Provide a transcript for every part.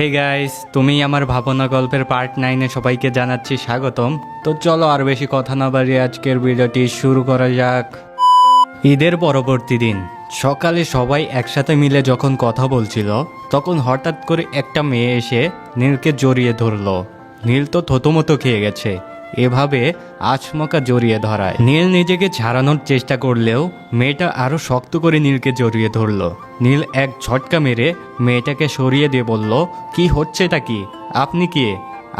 Hey guys, তুমি আমার ভাবনা গল্পের পার্ট 9-এ সবাইকে জানাচ্ছি স্বাগতম। তো চলো আর বেশি কথা না বাড়িয়ে আজকের ভিডিওটি শুরু করা যাক। ঈদের পরবর্তী দিন সকালে সবাই একসাথে মিলে যখন কথা বলছিল, তখন হঠাৎ করে একটা মেয়ে এসে নীলকে জড়িয়ে ধরলো। নীল তো থতমত খেয়ে গেছে। এভাবে আচমকা জড়িয়ে ধরায় নীল নিজেকে ছাড়ানোর চেষ্টা করলেও মেয়েটা আরো শক্ত করে নীলকে জড়িয়ে ধরলো। নীল এক ঝটকা মেরে মেয়েটাকে সরিয়ে দিয়ে বলল, কি হচ্ছেটা কি? আপনি কে?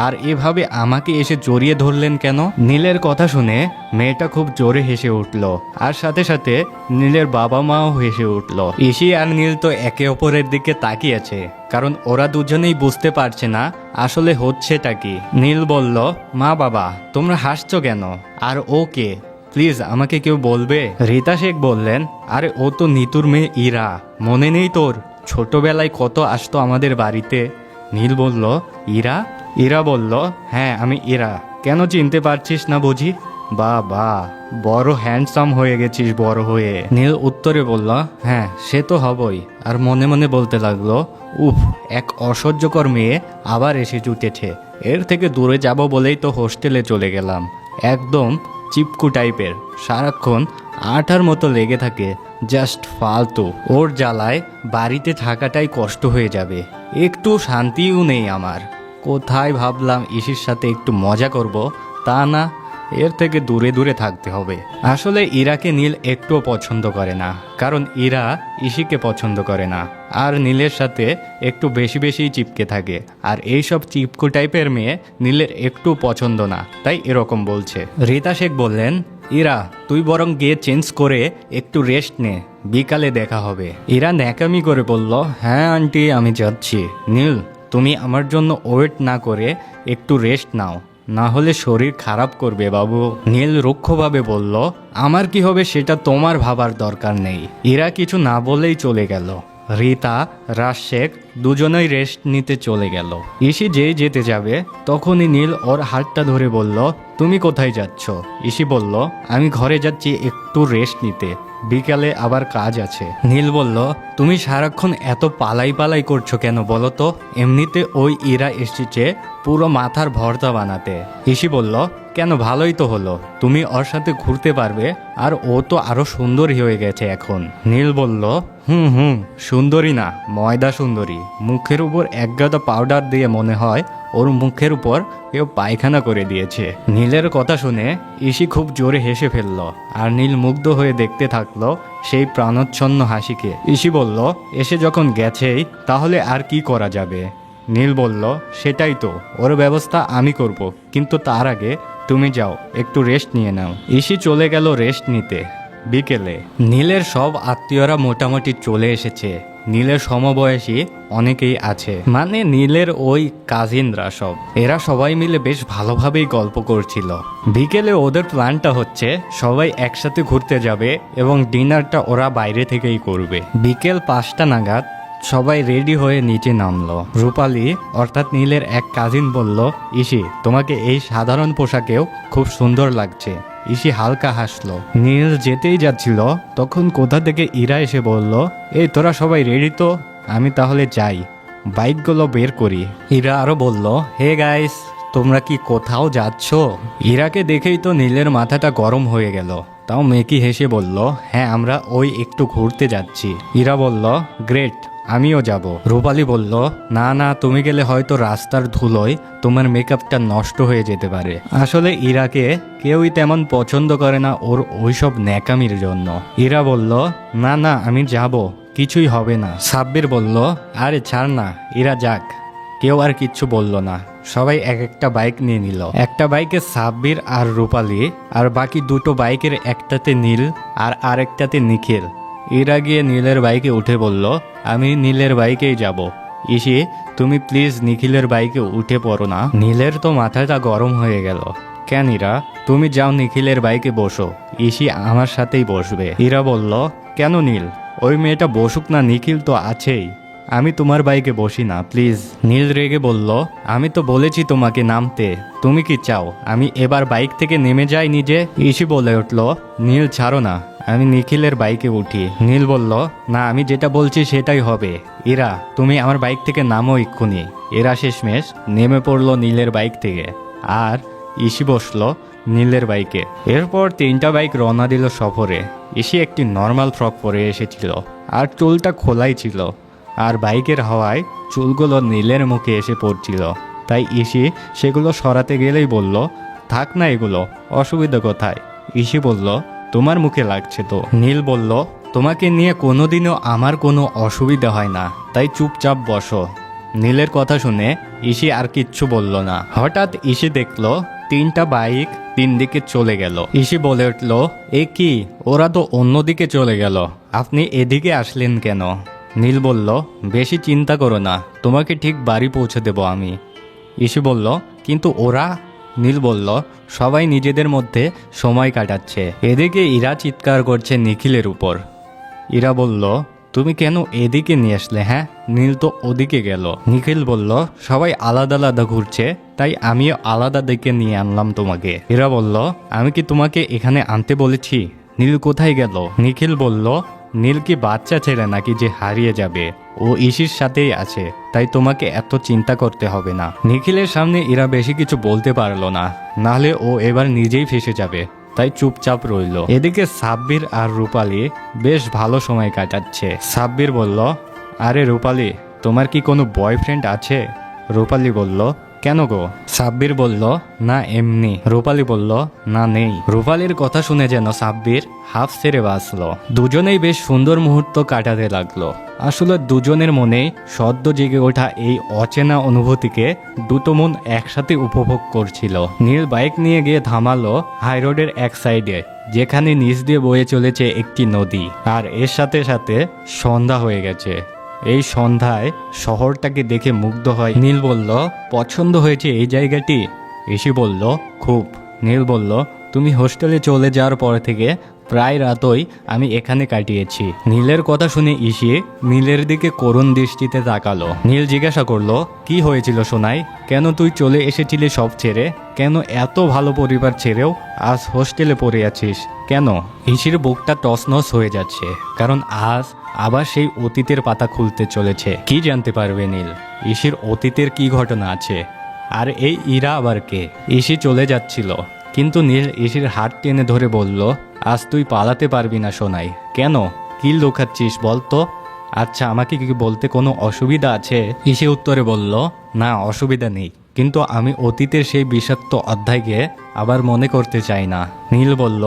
আর এভাবে আমাকে এসে জড়িয়ে ধরলেন কেন? নীলের কথা শুনে মেয়েটা খুব জোরে হেসে উঠল, আর সাথে সাথে নীলের বাবা মাও হেসে উঠল। ইসি আর নীল তো একে অপরের দিকে তাকিয়ে আছে, কারণ ওরা দুজনেই বুঝতে পারছে না আসলে হচ্ছেটা কি। নীল বলল, মা বাবা তোমরা হাসছো কেন? আর ও কে? প্লিজ আমাকে কেউ বলবে? রীতা শেখ বললেন, আরে ও তো নিতুর মেয়ে ইরা, মনে নেই তোর? ছোটবেলায় কত আসতো আমাদের বাড়িতে। নীল বলল, ইরা? ইরা বলল, হ্যাঁ আমি ইরা। কেন চিনতে পারছিস না বুঝি? বাবা, বড় হ্যান্ডসাম হয়ে গেছিস বড় হয়ে। নীল উত্তরে বলল, হ্যাঁ সে তো হবই। আর মনে মনে বলতে লাগলো, উফ, এক অসহ্যকর মেয়ে আবার এসে জুটেছে। এর থেকে দূরে যাব বলেই তো হোস্টেলে চলে গেলাম। একদম চিপকু টাইপের, সারাক্ষণ আঠার মতো লেগে থাকে, জাস্ট ফালতু। ওর জ্বালায় বাড়িতে থাকাটাই কষ্ট হয়ে যাবে, একটু শান্তিও নেই আমার। কোথায় ভাবলাম ইসির সাথে একটু মজা করব, তা না, এর থেকে দূরে দূরে থাকতে হবে। আসলে ইরাকে নীল একটুও পছন্দ করে না, কারণ ইরা ইসিকে পছন্দ করে না, আর নীলের সাথে একটু বেশি বেশিই চিপকে থাকে। আর এইসব চিপকু টাইপের মেয়ে নীলের একটু পছন্দ না, তাই এরকম বলছে। রীতা শেখ বললেন, ইরা তুই বরং গিয়ে চেঞ্জ করে একটু রেস্ট নে, বিকালে দেখা হবে। ইরা ন্যাকামি করে বলল, হ্যাঁ আন্টি আমি যাচ্ছি। নীল, তুমি আমার জন্য ওয়েট না করে একটু রেস্ট নাও, না হলে শরীর খারাপ করবে বাবু। নীল রুক্ষভাবে বলল, আমার কি হবে সেটা তোমার ভাবার দরকার নেই। ইরা কিছু না বলেই চলে গেল। রীতা, রাজ শেখ দুজনেই রেস্ট নিতে চলে গেল। ইসি যেই যেতে যাবে তখনই নীল ওর হাতটা ধরে বলল, তুমি কোথায় যাচ্ছ? ইসি বলল, আমি ঘরে যাচ্ছি একটু রেস্ট নিতে, বিকালে আবার কাজ আছে। নীল বলল, তুমি সারাক্ষণ এত পালাই পালাই করছো কেন বলো তো? এমনিতে ওই ইরা এসেছে পুরো মাথার ভর্তা বানাতে। ইসি বলল, কেন, ভালোই তো হলো, তুমি ওর সাথে ঘুরতে পারবে, আর ও তো আরো সুন্দরী হয়ে গেছে এখন। নীল বলল, হুম, সুন্দরী না, ময়দা সুন্দরী। মুখের উপর এক গাদা পাউডার দিয়ে মনে হয় ওর মুখের উপর কেউ পায়খানা করে দিয়েছে। নীলের কথা শুনে ইসি খুব জোরে হেসে ফেলল, আর নীল মুগ্ধ হয়ে দেখতে থাকলো সেই প্রাণোচ্ছন্ন হাসিকে। ইসি বলল, এসে যখন গেছেই তাহলে আর কি করা যাবে? নীল বলল, সেটাই তো, ওর ব্যবস্থা আমি করব, কিন্তু তার আগে তুমি যাও একটু রেস্ট নিয়ে নাও। ইসি চলে গেল রেস্ট নিতে। বিকেলে নীলের সব আত্মীয়রা মোটামুটি চলে এসেছে। নীলের সমবয়সী অনেকেই আছে, মানে নীলের ওই কাজিনরা সব। এরা সবাই মিলে বেশ ভালোভাবেই গল্প করছিল। বিকেলে ওদের প্ল্যানটা হচ্ছে সবাই একসাথে ঘুরতে যাবে এবং ডিনারটা ওরা বাইরে থেকেই করবে। বিকেল 5টা নাগাদ সবাই রেডি হয়ে নিচে নামলো। রূপালী অর্থাৎ নীলের এক কাজিন বলল, ইসি তোমাকে এই সাধারণ পোশাকেও খুব সুন্দর লাগছে। ইসি হালকা হাসলো। নীল যেতেই যাচ্ছিল তখন কোথা থেকে ইরা এসে বলল, এই তোরা সবাই রেডি তো? আমি তাহলে যাই, বাইকগুলো বের করি। ইরা আরো বলল, হে গাইস, তোমরা কি কোথাও যাচ্ছ? ইরাকে দেখেই তো নীলের মাথাটা গরম হয়ে গেল। তাও মেকি হেসে বলল, হ্যাঁ আমরা ওই একটু ঘুরতে যাচ্ছি। ইরা বলল, গ্রেট, আমিও যাব। রূপালী বলল, না না, তুমি গেলে হয়তো রাস্তার ধুলোয় তোমার মেকআপটা নষ্ট হয়ে যেতে পারে। আসলে ইরাকে কেউই তেমন পছন্দ করে না ওর ওইসব ন্যাকামির জন্য। ইরা বলল, না না আমি যাব, কিছুই হবে না। সাব্বির বলল, আরে ছাড় না, ইরা যাক। কেউ আর কিচ্ছু বলল না। সবাই এক একটা বাইক নিয়ে নিল। একটা বাইকে সাব্বির আর রূপালী, আর বাকি দুটো বাইকের একটাতে নীল আর আরেকটাতে নিখিল। ইরা গিয়ে নীলের বাইকে উঠে বলল, আমি নীলের বাইকেই যাব। ইসি তুমি প্লিজ নিখিলের বাইকে উঠে পড়ো না। নীলের তো মাথাটা গরম হয়ে গেল। কেন ইরা, তুমি যাও নিখিলের বাইকে বসো, ইসি আমার সাথেই বসবে। ইরা বলল, কেন নীল, ওই মেয়েটা বসুক না, নিখিল তো আছেই, আমি তোমার বাইকে বসি না প্লিজ। নীল রেগে বলল, আমি তো বলেছি তোমাকে নামতে, তুমি কি চাও আমি এবার বাইক থেকে নেমে যাই নিজে? ইসি বলে উঠল, নীল ছাড়ো না, আমি নিখিলের বাইকে উঠি। নীল বলল, না আমি যেটা বলছি সেটাই হবে। ইরা, তুমি আমার বাইক থেকে নামো এক্ষুনি। এরা শেষমেশ নেমে পড়লো নীলের বাইক থেকে, আর ইসি বসলো নীলের বাইকে। এরপর 3টা বাইক রওনা দিল সফরে। ইসি একটি নর্মাল ফ্রক পরে এসেছিল, আর চুলটা খোলাই ছিল, আর বাইকের হাওয়ায় চুলগুলো নীলের মুখে এসে পড়ছিল। তাই ইসি সেগুলো সরাতে গেলেই বলল, থাক না এগুলো, অসুবিধা কোথায়? ইসি বলল, তোমার মুখে লাগছে তো। নীল বলল, তোমাকে নিয়ে কোনোদিনও আমার কোনো অসুবিধা হয় না, তাই চুপচাপ বসো। নীলের কথা শুনে ইসি আর কিচ্ছু বলল না। হঠাৎ ইসি দেখলো 3টা বাইক 3 দিকে চলে গেল। ইসি বলে উঠল, এ কি, ওরা তো অন্যদিকে চলে গেল, আপনি এদিকে আসলেন কেন? নীল বলল, বেশি চিন্তা করো না, তোমাকে ঠিক বাড়ি পৌঁছে দেব আমি। ইসি বলল, কিন্তু ওরা? নীল বলল, সবাই নিজেদের মধ্যে সময় কাটাচ্ছে। এদিকে ইরা চিৎকার করছে নিখিলের উপর। ইরা বলল, তুমি কেন এদিকে নিয়ে আসলে? হ্যাঁ, নীল তো ওদিকে গেল। নিখিল বলল, সবাই আলাদা আলাদা ঘুরছে, তাই আমিও আলাদা দিকে নিয়ে আনলাম তোমাকে। ইরা বলল, আমি কি তোমাকে এখানে আনতে বলেছি? নীল কোথায় গেল? নিখিল বলল, নীল কি বাচ্চা ছেলে নাকি যে হারিয়ে যাবে? ও ইসির সাথেই আছে, তাই তোমাকে এত চিন্তা করতে হবে না। নিখিলের সামনে ইরা বেশি কিছু বলতে পারলো না, নাহলে ও এবার নিজেই ফেসে যাবে, তাই চুপচাপ রইল। এদিকে সাব্বির আর রূপালী বেশ ভালো সময় কাটাচ্ছে। সাব্বির বলল, আরে রূপালী, তোমার কি কোনো বয়ফ্রেন্ড আছে? রূপালী বলল, কেন গো? সাব্বির বলল, না এমনি। রূপালী বলল, না নেই। রূপালীর কথা শুনে যেন সাব্বির হাফ ছেড়ে বাঁচলো। দুজনেই বেশ সুন্দর মুহূর্ত কাটাতে লাগলো। আসলে দুজনের মনে সদ্য জেগে ওঠা এই অচেনা অনুভূতিকে দুটো মন একসাথে উপভোগ করছিল। নীল বাইক নিয়ে গিয়ে থামালো হাইরোডের এক সাইডে, যেখানে নিচ দিয়ে বয়ে চলেছে একটি নদী, আর এর সাথে সাথে সন্ধ্যা হয়ে গেছে। এই সন্ধ্যায় শহরটাকে দেখে মুগ্ধ হয়। নীল বলল, পছন্দ হয়েছে এই জায়গাটি? ইসি বলল, খুব। নীল বলল, তুমি হোস্টেলে চলে যাওয়ার পর থেকে প্রায় রাতই আমি এখানে কাটিয়েছি। নীলের কথা শুনে ইসি নীলের দিকে করুণ দৃষ্টিতে তাকালো। নীল জিজ্ঞাসা করলো, কি হয়েছিল সোনাই? কেন তুই চলে এসেছিলি সব ছেড়ে? কেন এত ভালো পরিবার ছেড়েও আজ হোস্টেলে পড়ে আছিস কেন? ইসির বুকটা টসনস হয়ে যাচ্ছে, কারণ আজ আবার সেই অতীতের পাতা খুলতে চলেছে। কি জানতে পারবে নীল? ইসির অতীতের কি ঘটনা আছে? আর এই ইরা আবার কে? ইসি চলে যাচ্ছিল, কিন্তু নীল ইসির হাত টেনে ধরে বলল, আজ তুই পালাতে পারবি না সোনাই। কেন? কি লুকাচ্ছিস বলতো? আচ্ছা, আমাকে কি বলতে কোনো অসুবিধা আছে? ইসি উত্তরে বলল, না অসুবিধা নেই, কিন্তু আমি অতীতের সেই বিষাক্ত অধ্যায়কে আবার মনে করতে চাই না। নীল বলল,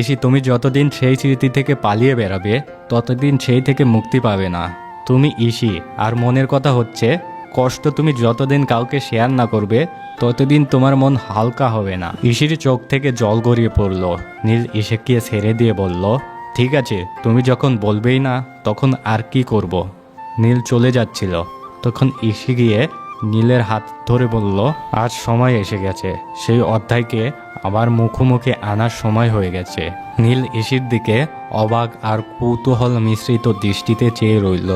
ইসি তুমি যতদিন সেই স্মৃতি থেকে পালিয়ে বেড়াবে ততদিন সেই থেকে মুক্তি পাবে না। তুমি ইসি, আর মনের কথা হচ্ছে, কষ্ট তুমি যতদিন কাউকে শেয়ার না করবে ততদিন তোমার মন হালকা হবে না। ইসির চোখ থেকে জল গড়িয়ে পড়ল। নীল ইসিকে ছেড়ে দিয়ে বলল, ঠিক আছে, তুমি যখন বলবেই না তখন আর কি করব। নীল চলে যাচ্ছিল, তখন ইসি গিয়ে নীলের হাত ধরে বলল, আজ সময় এসে গেছে, সেই অধ্যায়কে আবার মুখোমুখি আনার সময় হয়ে গেছে। নীল ইসির দিকে অবাক আর কৌতূহল মিশ্রিত দৃষ্টিতে চেয়ে রইল।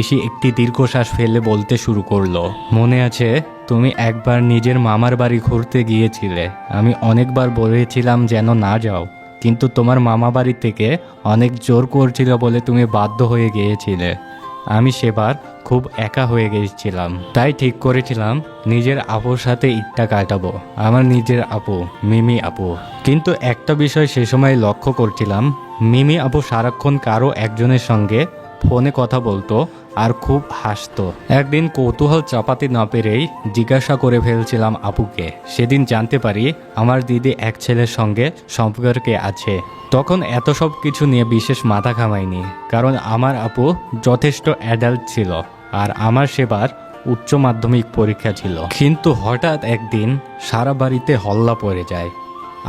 ইসি একটি দীর্ঘশ্বাস ফেলে বলতে শুরু করলো, মনে আছে তুমি একবার নিজের মামার বাড়ি ঘুরতে গিয়েছিলে? আমি অনেকবার বলেছিলাম যেন না যাও, কিন্তু তোমার মামা বাড়ি থেকে অনেক জোর করছিল বলে তুমি বাধ্য হয়ে গিয়েছিলে। আমি সেবার খুব একা হয়ে গিয়েছিলাম, তাই ঠিক করেছিলাম নিজের আপুর সাথে ঈদটা কাটাবো, আমার নিজের আপু মিমি আপু। কিন্তু একটা বিষয় সে সময় লক্ষ্য করছিলাম, মিমি আপু সারাক্ষণ কারো একজনের সঙ্গে ফোনে কথা বলতো আর খুব হাসতো। একদিন কৌতূহল চাপাতে না পেরেই জিজ্ঞাসা করে ফেলছিলাম আপুকে। সেদিন জানতে পারি আমার দিদি এক ছেলের সঙ্গে সম্পর্কে আছে। তখন এত সব কিছু নিয়ে বিশেষ মাথা ঘামাইনি, কারণ আমার আপু যথেষ্ট অ্যাডাল্ট ছিল আর আমার সেবার উচ্চ মাধ্যমিক পরীক্ষা ছিল। কিন্তু হঠাৎ একদিন সারা বাড়িতে হল্লা পড়ে যায়,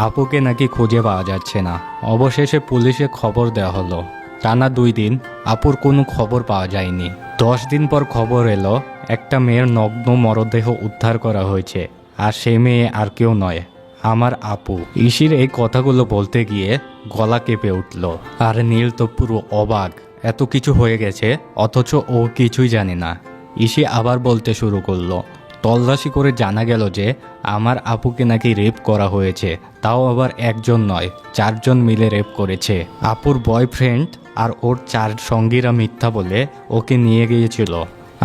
আপুকে নাকি খুঁজে পাওয়া যাচ্ছে না। অবশেষে পুলিশে খবর দেওয়া হলো। টানা 2 দিন আপুর কোনো খবর পাওয়া যায়নি। 10 দিন পর খবর এলো একটা মেয়ের নগ্ন মরদেহ উদ্ধার করা হয়েছে, আর সেই মেয়ে আর কেউ নয়, আমার আপু। ইসির এই কথাগুলো বলতে গিয়ে গলা কেঁপে উঠল। আর নীল তো পুরো অবাক, এত কিছু হয়ে গেছে অথচ ও কিছুই জানে না। ইসি আবার বলতে শুরু করলো, তল্লাশি করে জানা গেল যে আমার আপুকে নাকি রেপ করা হয়েছে, তাও আবার একজন নয় 4 জন মিলে রেপ করেছে। আপুর বয়ফ্রেন্ড আর ওর 4 সঙ্গীরা মিথ্যা বলে ওকে নিয়ে গিয়েছিল।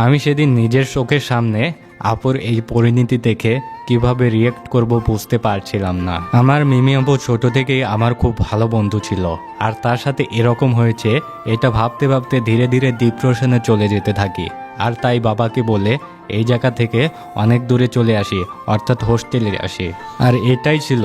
আমি সেদিন নিজের চোখের সামনে আপুর এই পরিণতি দেখে কিভাবে রিয়েক্ট করব বুঝতে পারছিলাম না। আমার মিমি আপু ছোট থেকেই আমার খুব ভালো বন্ধু ছিল, আর তার সাথে এরকম হয়েছে এটা ভাবতে ভাবতে ধীরে ধীরে ডিপ্রেশনে চলে যেতে থাকি। আর তাই বাবাকে বলে এই জায়গা থেকে অনেক দূরে চলে আসি, অর্থাৎ হোস্টেলে আসি। আর এটাই ছিল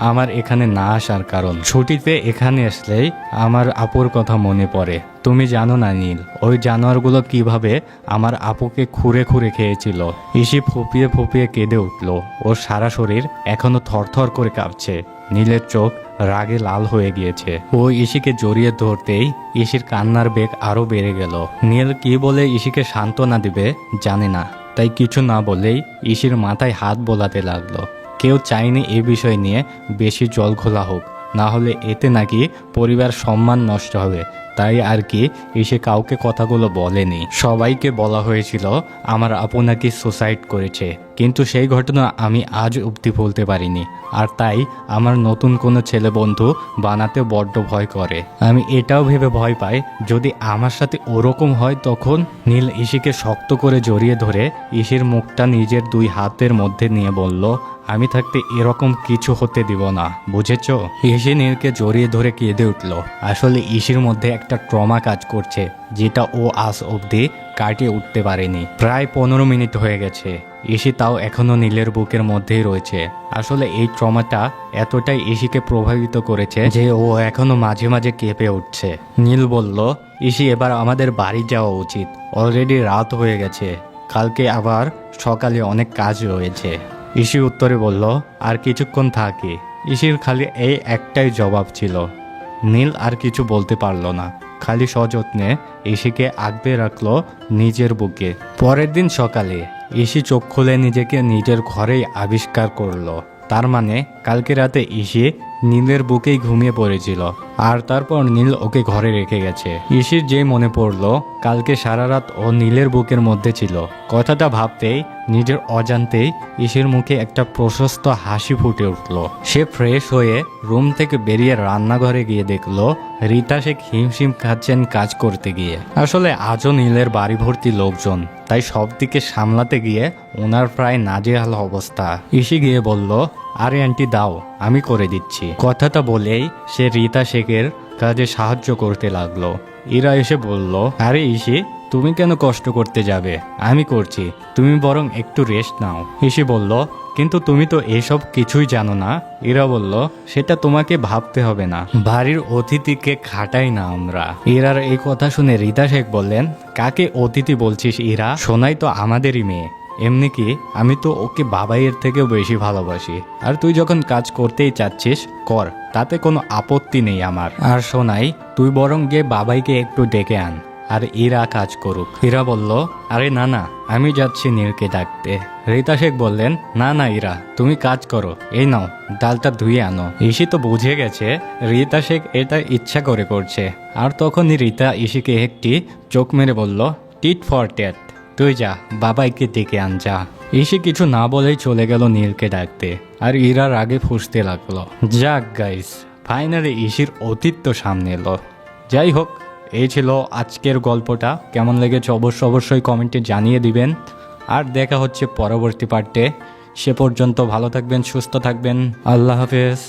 আমার এখানে না আসার কারণ। ছুটিতে এখানে আসলেই আমার আপুর কথা মনে পড়ে। তুমি জানো না নীল, ওই জানোয়ারগুলো কিভাবে আমার আপুকে খুঁড়ে খুঁড়ে খেয়েছিল। ইসি ফুপিয়ে ফুপিয়ে কেঁদে উঠল। ওর সারা শরীর এখনো থরথর করে কাঁপছে। নীলের চোখ রাগে লাল হয়ে গিয়েছে। ও ইসিকে জড়িয়ে ধরতেই ইসির কান্নার বেগ আরো বেড়ে গেল। নীল কি বলে ইসিকে সান্ত্বনা দিবে জানে না, তাই কিছু না বলেই ইসির মাথায় হাত বোলাতে লাগলো। কেউ চায়নি এ বিষয় নিয়ে বেশি জল ঘোলা হোক, না হলে এতে নাকি পরিবার সম্মান নষ্ট হবে। তাই আর কি এসে কাউকে কথাগুলো বলেনি। সবাইকে বলা হয়েছিল আমার আপু নাকি সুসাইড করেছে, কিন্তু সেই ঘটনা আমি আজ অবধি বলতে পারিনি। আর তাই আমার নতুন কোনো ছেলে বন্ধু বানাতে বড্ড ভয় করে। আমি এটাও ভেবে ভয় পাই যদি আমার সাথে ওরকম হয় তখন। নীল ইসিকে শক্ত করে জড়িয়ে ধরে ইসির মুখটা নিজের 2 হাতের মধ্যে নিয়ে বলল, আমি থাকতে এরকম কিছু হতে দিব না, বুঝেছ? ইসি নীলকে জড়িয়ে ধরে কেঁদে উঠল। আসলে ইসির মধ্যে একটা ট্রমা কাজ করছে, যেটা ও আজ অবধি কাটিয়ে উঠতে পারেনি। প্রায় 15 মিনিট হয়ে গেছে, ইসি তাও এখনো নীলের বুকের মধ্যেই রয়েছে। আসলে এই ট্রমাটা এতটাই ইসিকে প্রভাবিত করেছে যে ও এখনো মাঝে মাঝে কেঁপে উঠছে। নীল বলল, ইসি এবার আমাদের বাড়ি যাওয়া উচিত, অলরেডি রাত হয়ে গেছে, কালকে আবার সকালে অনেক কাজ রয়েছে। ইসি উত্তরে বলল, আর কিছুক্ষণ থাকি। ইসির খালি এই একটাই জবাব ছিল। নীল আর কিছু বলতে পারল না, খালি সযত্নে ইসিকে আগলে রাখলো নিজের বুকে। পরের দিন সকালে ইসি চোখ খুলে নিজেকে নিজের ঘরেই আবিষ্কার করলো। তার মানে কালকে রাতে ইসি নীলের বুকেই ঘুমিয়ে পড়েছিল, আর তারপর নীল ওকে ঘরে রেখে গেছে। ইসির যেই মনে পড়লো কালকে সারা রাত ও নীলের বুকের মধ্যে ছিল, কথাটা ভাবতেই নিজের অজান্তেই ইসির মুখে একটা প্রশস্ত হাসি ফুটে উঠল। সে ফ্রেশ হয়ে রুম থেকে বেরিয়ে রান্নাঘরে গিয়ে দেখলো রীতা শেখ হিমশিম খাচ্ছেন কাজ করতে গিয়ে। আসলে আজও নীলের বাড়ি ভর্তি লোকজন, তাই সব দিকে সামলাতে গিয়ে ওনার প্রায় নাজেহাল অবস্থা। ইসি গিয়ে বলল, আরে আন্টি দাও, আমি করে দিচ্ছি। কথাটা বলেই সে রীতা শেখের কাজে সাহায্য করতে লাগলো। ইরা এসে বলল, আরে ইসি তুমি কেন কষ্ট করতে যাবে, আমি করছি, তুমি বরং একটু রেস্ট নাও। ইসি বলল, কিন্তু তুমি তো এসব কিছুই জানো না। ইরা বলল, সেটা তোমাকে ভাবতে হবে না, বাড়ির অতিথিকে খাটাই না আমরা। ইরার এই কথা শুনে রীতা শেখ বললেন, কাকে অতিথি বলছিস ইরা, শোনাই তো আমাদেরই মেয়ে। এমনি কি আমি তো ওকে বাবাইয়ের থেকেও বেশি ভালোবাসি, আর তুই যখন কাজ করতেই চাচ্ছিস কর, তাতে কোনো আপত্তি নেই আমার। আর শোনাই তুই বরং গিয়ে বাবাইকে একটু ডেকে আন, আর ইরা কাজ করুক। ইরা বলল, আরে না না, আমি যাচ্ছি নীলকে ডাকতে। রীতা শেখ বললেন, না না ইরা, তুমি কাজ করো, এই নাও ডালটা ধুয়ে আনো। ইসি তো বুঝে গেছে রীতা শেখ এটা ইচ্ছা করে করছে, আর তখনই রীতা ইসিকে একটি চোখ মেরে বলল, টিট ফর ট্যাট, তুই যা বাবাইকে ডেকে আন যা। ইসি কিছু না বলেই চলে গেল নীলকে ডাকতে, আর ইরার আগে ফুঁসতে লাগলো। যাক গাইস, ফাইনালি ইসির অতীত সামনে এলো। যাই হোক, এই ছিল আজকের গল্পটা। কেমন লেগেছে অবশ্যই কমেন্টে জানিয়ে দিবেন। আর দেখা হচ্ছে পরবর্তী পার্টে। সে পর্যন্ত ভালো থাকবেন, সুস্থ থাকবেন, আল্লাহ হাফেজ।